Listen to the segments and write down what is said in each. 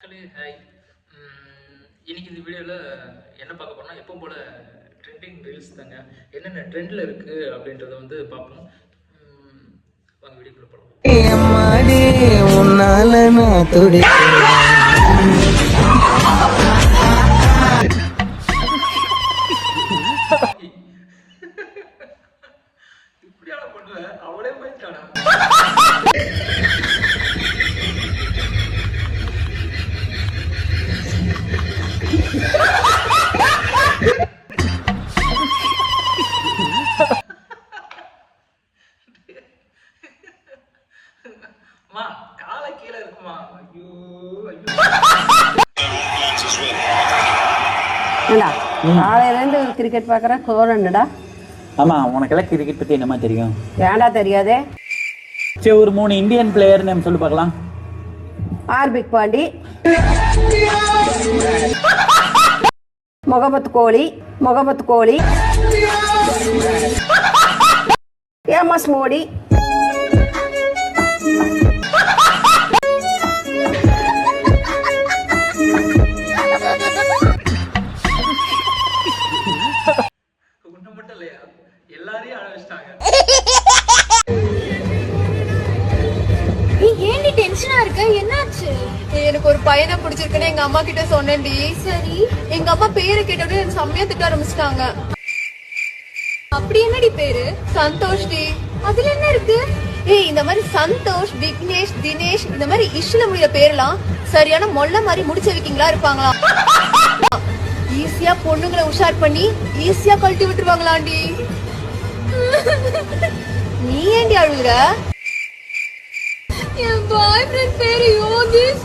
மக்களே ஹாய். இன்னைக்கு இந்த வீடியோவில் என்ன பார்க்க போறோம்னா எப்பவும் போல ட்ரெண்டிங் ரீல்ஸ் தாங்க. என்னென்ன ட்ரெண்டில் இருக்குது அப்படின்றத வந்து பார்ப்போம். வாங்க வீடியோக்குள்ள போகலாம். இப்படியான பண்ணுவேன் அவளே போயிட்டானா. காலை கீழே இருக்குமா? ஐயோ காலையில இருந்து கிரிக்கெட் பாக்குற கோரண்டா. ஆமா, உனக்கெல்லாம் கிரிக்கெட் பத்தி என்னமா தெரியும்? ஏன்டா தெரியாதே? சரி, ஒரு 3 இந்தியன் பிளேயர் நேம் சொல்லு பார்க்கலாம். ஹார்திக் பாண்டி, முகமது கோலி, எம்எஸ் மோடி, எல்லாரையும் அழ வச்சிட்டாங்க. ஏன்டி டென்ஷனா இருக்க? என்னாச்சு? எனக்கு ஒரு பையனை பிடிச்சிருக்குன்னு எங்க அம்மா கிட்ட சொன்னேன்டி. சரி, எங்க அம்மா பேரை கேட்டோட எனக்கு செம்மையா திட்ட ஆரம்பிச்சிட்டாங்க. அப்படி என்னடி பேரு? சந்தோஷ் டி. அதுல என்ன இருக்கு? ஏய், இந்த மாதிரி சந்தோஷ், விக்னேஷ், தினேஷ் இந்த மாதிரி இஷ்ல முடிய பேர்லாம் சரியான மொல்ல மாதிரி முடிச்ச வைக்கீங்களா இருப்பாங்களாம். ஈஸியா பொண்ணுங்களை உஷார் பண்ணி ஈஸியா கழட்டி விட்டுருவாங்களாண்டி. நீ ஏண்டி அழுகுற? என் பாய் ஃப்ரெண்ட் பேரு யோகேஷ்.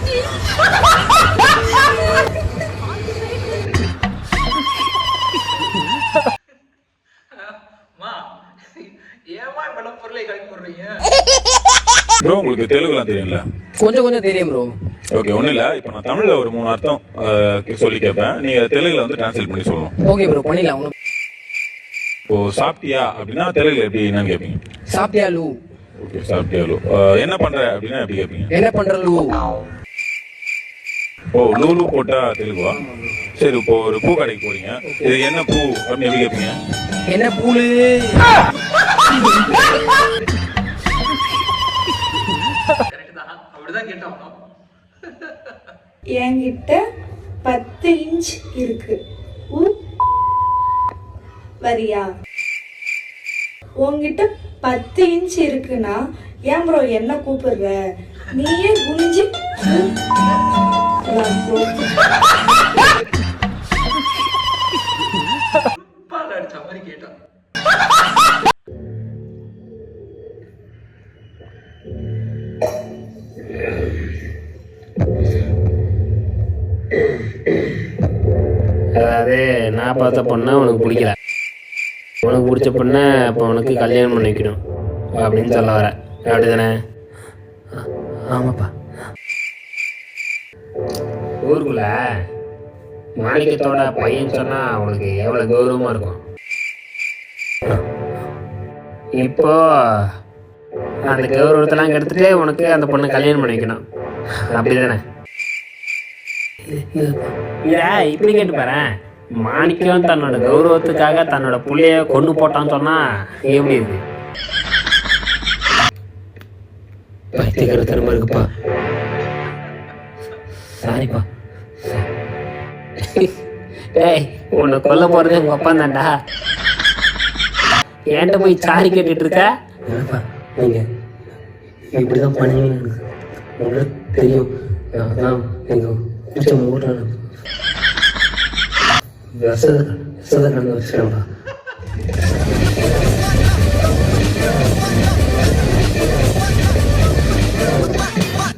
ஏமா பல பொருளை கலக்கி போடுறீங்க? ப்ரோ, உங்களுக்கு தெலுங்குலாம் தெரியும்ல? கொஞ்சம் தெரியும் ப்ரோ. ஓகே, ஒன்றும் இல்லை. இப்போ நான் தமிழில் ஒரு 3 அர்த்தம் சொல்லி கேட்பேன். நீங்கள் தெலுங்குல வந்து டிரான்ஸ்லேட் பண்ணி சொல்லணும். ஓகே ப்ரோ, பண்ணிடலாம். இப்போ சாப்பிட்டியா அப்படின்னா தெலுங்குல எப்படி என்னன்னு கேட்பீங்க? சாப்பிட்டியா லூ. ஓகே, சாப்பிட்டியா லூ. என்ன பண்ற அப்படின்னா எப்படி கேட்பீங்க? என்ன பண்ற லூ. ஓ, லூலு போட்டா தெலுங்குவா? சரி, இப்போ ஒரு பூ கடைக்கு போறீங்க, இது என்ன பூ அப்படின்னு எப்படி கேட்பீங்க? என்ன பூலு. அப்படிதான் கேட்டோம். என்கிட்ட 10 இன்ச் இருக்கு, வரியா? உன்கிட்ட 10 இன்ச் இருக்குன்னா ஏன் ப்ரோ என்ன கூப்பிடுற? நீயே குனிஞ்சு பால் அடிச்ச மாதிரி கேட்டான். அதாவது நான் பார்த்த பொண்ணை உனக்கு பிடிக்கல, உனக்கு பிடிச்ச பொண்ணை இப்போ உனக்கு கல்யாணம் பண்ணி வைக்கணும் அப்படின்னு சொல்ல வர, அப்படிதானே? ஆமாப்பா. ஊருக்குள்ள மாணிக்கத்தோட பையன் சொன்னா உனக்கு எவ்வளோ கௌரவமாக இருக்கும். இப்போ அந்த கௌரவத்தெல்லாம் கெடுத்துட்டு உனக்கு அந்த பொண்ணை கல்யாணம் பண்ணி வைக்கணும், அப்படிதானே? இப்படி கேட்டு பாரு, மாணிக்கம் தன்னோட கௌரவத்துக்காக தன்னோட புள்ளைய கொண்டு போட்டான்னு சொன்னா எப்படி இருக்கு? பைத்தியக்கார திறமை இருக்குப்பா. சாரிப்பா. ஏய், உன்னை கொல்ல போறது உங்க அப்பா தான்டா. ஏன்ட்ட போய் சாரி கேட்டுட்டு இருக்க? நீங்க இப்படிதான் பண்ணுவீங்க உங்களுக்கு தெரியும். அதான் எங்க பிடிச்ச மூட்டான கலந்து வச்சுக்கிறேன்ப்பா.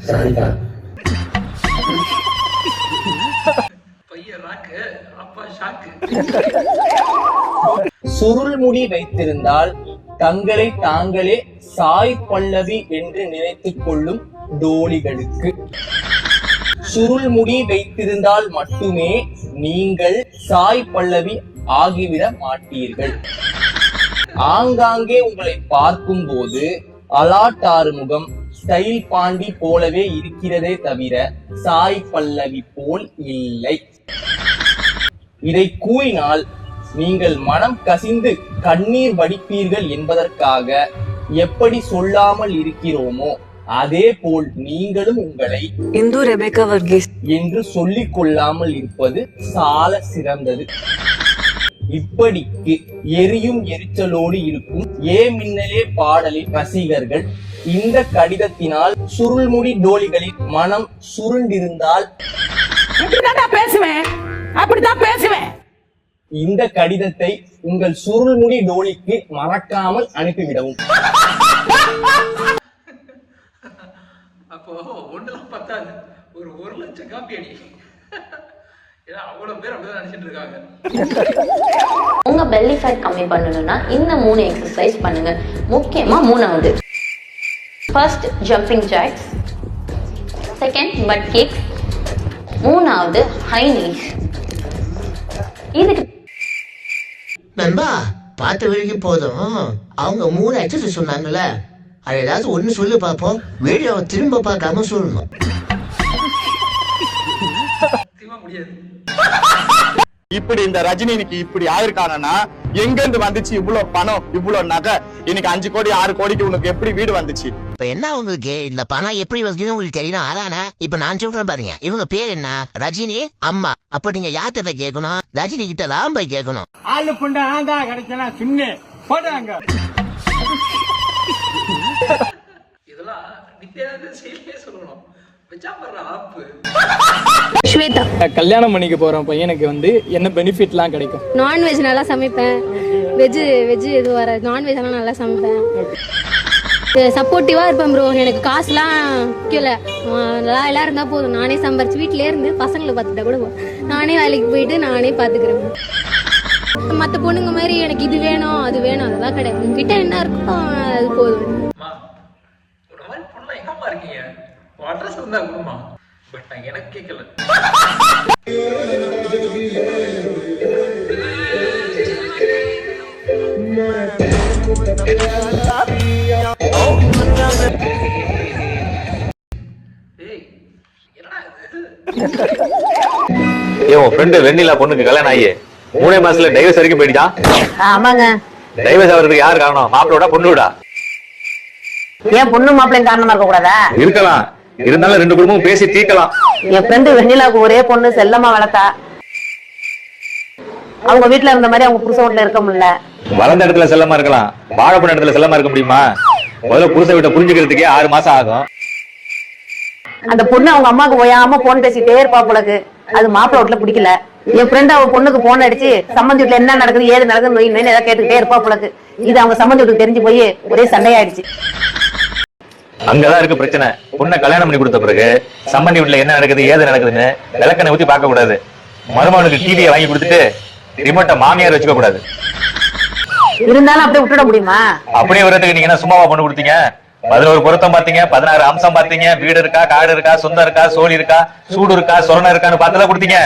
சாரிப்பா. பையன் ராக்கு, அப்பா ஷாக்கு. சுருள் முடி வைத்திருந்தால் தங்களை தாங்களே சாய் பல்லவி என்று நினைத்துக் கொள்ளும் டோலிகளுக்கு, சுருள் முடி வைத்திருந்தால் மட்டுமே நீங்கள் சாய் பல்லவி ஆகிவிட மாட்டீர்கள். ஆங்காங்கே உங்களை பார்க்கும் போது அலாட்டாறு முகம், ஸ்டைல் பாண்டி போலவே இருக்கிறதே தவிர சாய் பல்லவி போல் இல்லை. இதை கூறினால் நீங்கள் மனம் கசிந்து கண்ணீர் வடிப்பீர்கள் என்பதற்காக எப்படி சொல்லாமல் இருக்கிறோமோ அதே போல் நீங்களும் உங்களை இந்து ரெபேக்கா வர்கீஸ் என்று சொல்லிக் கொள்ளாமல் இருப்பது சால சிறந்தது. இப்படிக்கு எரியும் எரிச்சலோடு இருக்கும் ஏ மின்னலே பாடலின் ரசிகர்கள் இந்த கடிதத்தினால் சுருள்முடி டோலிகளின் மனம் சுருண்டிருந்தால் பேசுவேன், அப்படித்தான் பேசுவேன். இந்த கடிதத்தை உங்கள் சுருள்முடி டோலிக்கு மறக்காமல் அனுப்பிவிடவும். அப்போ ஒண்ணுலாம் பத்தாது, ஒரு 1,00,000 காப்பி அடி. ஏன்னா அவ்வளவு பேர் அப்படிதான் நினைச்சிட்டு இருக்காங்க. உங்க பெல்லி ஃபேட் கம்மி பண்ணணும்னா இந்த 3 எக்ஸசைஸ் பண்ணுங்க. முக்கியமா 3வது, first jumping jacks, second butt kicks, 3வது ஹை நீஸ். இதுக்கு நண்பா பார்த்த வரைக்கும் போதும். அவங்க 3 எக்ஸசைஸ் சொன்னாங்கல்ல, அது ஏதாவது ஒண்ணு சொல்லி பார்ப்போம். வீடியோவை திரும்ப பார்க்காம சொல்லணும். முடியாது. இப்படி இந்த ரஜினி இன்னைக்கு இப்படி ஆயிருக்கானா, எங்க இருந்து வந்துச்சு இவ்வளவு பணம், இவ்வளவு நகை? இன்னைக்கு 5 கோடி 6 கோடிக்கு உனக்கு எப்படி வீடு வந்துச்சு? இப்ப என்ன உங்களுக்கு இந்த பணம் எப்படி வந்துச்சுன்னு உங்களுக்கு தெரியும். அதானே இப்ப நான் சொல்றேன் பாருங்க. இவங்க பேர் என்ன? ரஜினி அம்மா. அப்ப நீங்க யார்கிட்ட கேட்கணும்? ரஜினி கிட்ட தான் போய் கேட்கணும். ஆளு புண்டை ஆங்கா கிடைச்சனா சின்ன போட்டாங்க. இதெல்லாம் நித்யானந்த செயலே சொல்லணும். வச்சா பண்ற ஆப்பு. ஸ்வேதா, கல்யாணம் பண்ணிக்க போறோம் பையனுக்கு என்ன பெனிஃபிட்லாம் கிடைக்கும்? நான்வெஜ் நல்லா சமைப்பேன். வெஜ் எதுவும் வராது. நான்வெஜ் எல்லாம் நல்லா சமைப்பேன். சப்போர்ட்டிவா இருப்பேன் ப்ரோ. எனக்கு காசுலாம் முக்கியல, நல்லா எல்லாம் இருந்தா போதும். நானே சம்பாரிச்சு வீட்டிலே இருந்து பசங்களை பார்த்துட்டா கூட நானே வேலைக்கு போயிட்டு நானே பாத்துக்கிறேன். மற்ற பொண்ணுங்க மாதிரி எனக்கு இது வேணும் அது வேணும் அதெல்லாம் கிடையாது. உங்ககிட்ட என்ன இருக்கோ அது போதும். ஒரு மாதிரி பொண்ணு எங்கம்மா இருக்கீங்க? அட்ரஸ் இருந்தா கொடுமா. பட் நான் எனக்கு கேட்கல. உன் ஃப்ரெண்டு வெண்ணிலா பொண்ணுக்கு கல்யாணம் ஆகி 3 மாசத்துல டைவர்ஸ் வரைக்கும் போயிடுச்சான். ஆமாங்க. டைவர்ஸ் ஆகிறதுக்கு யார் காரணம்? மாப்பிளோட பொண்ணுடா. ஏன் பொண்ணு மாப்பிள்ளையும் காரணமா இருக்க கூடாதா? இருக்கலாம், இருந்தாலும் 2 குடும்பமும் பேசி தீர்க்கலாம். என் ஃப்ரெண்டு வெண்ணிலாவுக்கு ஒரே பொண்ணு செல்லமா வளர்த்தா. அவங்க வீட்டுல இருந்த மாதிரி அவங்க புருஷ வீட்டுல இருக்க முடியல. வளர்ந்த இடத்துல செல்லமா இருக்கலாம், வாழ போன இடத்துல செல்லமா இருக்க முடியுமா? முதல்ல புருஷ வீட்டை புரிஞ்சுக்கிறதுக்கே 6 மாசம் ஆகும். அந்த பொண்ணு அவங்க அம்மாவுக்கு ஓயாம போன் பேசிட்டே இருப்பா போலக்கு. அது மாப்பிள்ள வீட்டுல பிடிக்கல. என் ஃப்ரெண்ட் அவ பொண்ணுக்கு போன் அடிச்சு சம்பந்தி வீட்டுல என்ன நடக்குது ஏது நடக்குது ஏதாவது கேட்டுக்கிட்டே இருப்பா போலக்கு. இது அவங்க சம்பந்தி வீட்டுக்கு தெரிஞ்சு போய் ஒரே சண்டையாயிடுச்சு. அங்கதான் இருக்கு பிரச்சனை. பொண்ணை கல்யாணம் பண்ணி கொடுத்த பிறகு சம்பந்தி வீட்டுல என்ன நடக்குது ஏது நடக்குதுன்னு விளக்கண்ணை ஊத்தி பார்க்க கூடாது. மருமகனுக்கு டிவியை வாங்கி கொடுத்துட்டு ரிமோட்டை மாமியார் வச்சுக்க கூடாது. இருந்தாலும் அப்படியே விட்டுட முடியுமா? அப்படியே வரதுக்கு நீங்க என்ன சும்மாவா பொண்ணு கொடுத்தீங்க? 11 பொருத்தம் பாத்தீங்க, 16 அம்சம் பாத்தீங்க, வீடு இருக்கா, காடு இருக்கா, சொந்தம் இருக்கா, சோழி இருக்கா, சூடு இருக்கா, சொரணம் இருக்கான்னு பார்த்துதான் கொடுத்தீங்க.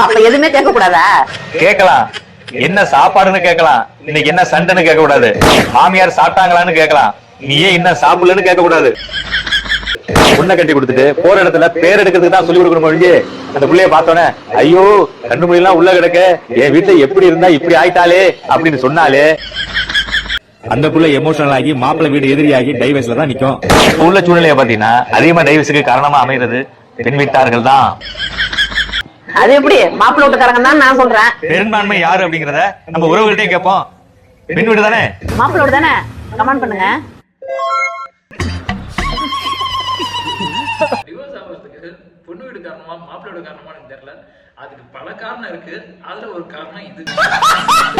அப்ப எதுவுமே கேட்க கூடாதா? கேட்கலாம், என்ன சாப்பாடுன்னு கேட்கலாம். இன்னைக்கு என்ன சண்டைன்னு கேட்க கூடாது. மாமியார் சாப்பிட்டாங்களான்னு கேட்கலாம். நீ ஏன் என்ன சாப்பிடலன்னு கேட்க கூடாது. பொண்ணை கட்டி கொடுத்துட்டு போற இடத்துல பேர் எடுக்கிறதுக்கு தான் சொல்லி கொடுக்கணும் ஒழிஞ்சு அந்த பிள்ளைய பார்த்தோன்னே ஐயோ கண்ணு மொழியெல்லாம் உள்ள கிடக்க, என் வீட்டுல எப்படி இருந்தா இப்படி ஆயிட்டாலே அப்படின்னு சொன்னாலே அந்த புள்ள எமோஷனல் ஆகி மாப்பிள்ளை வீடு எதிரியாகி டைவர்ஸ்ல தான் நிக்கும். உள்ள சூழ்நிலைய பாத்தீங்கன்னா அதிகமா டைவர்ஸுக்கு காரணமா அமைகிறது பெண் வீட்டார்கள் தான். அது எப்படி மாப்பிள்ளை வீட்டுக்காரங்க தான் நான் சொல்றேன். பெரும்பான்மை யாரு அப்படிங்கறத நம்ம உறவுகிட்டே கேட்போம். பெண் வீடு தானே, மாப்பிள்ளை வீடு தானே. கமெண்ட் பண்ணுங்க. டிவோர்ஸ் ஆகிறதுக்கு பொண்ணு வீடு காரணமா மாப்பிள்ளை வீடு காரணமா எனக்கு தெரியல. அதுக்கு பல காரணம் இருக்கு. அதுல ஒரு காரணம் இது.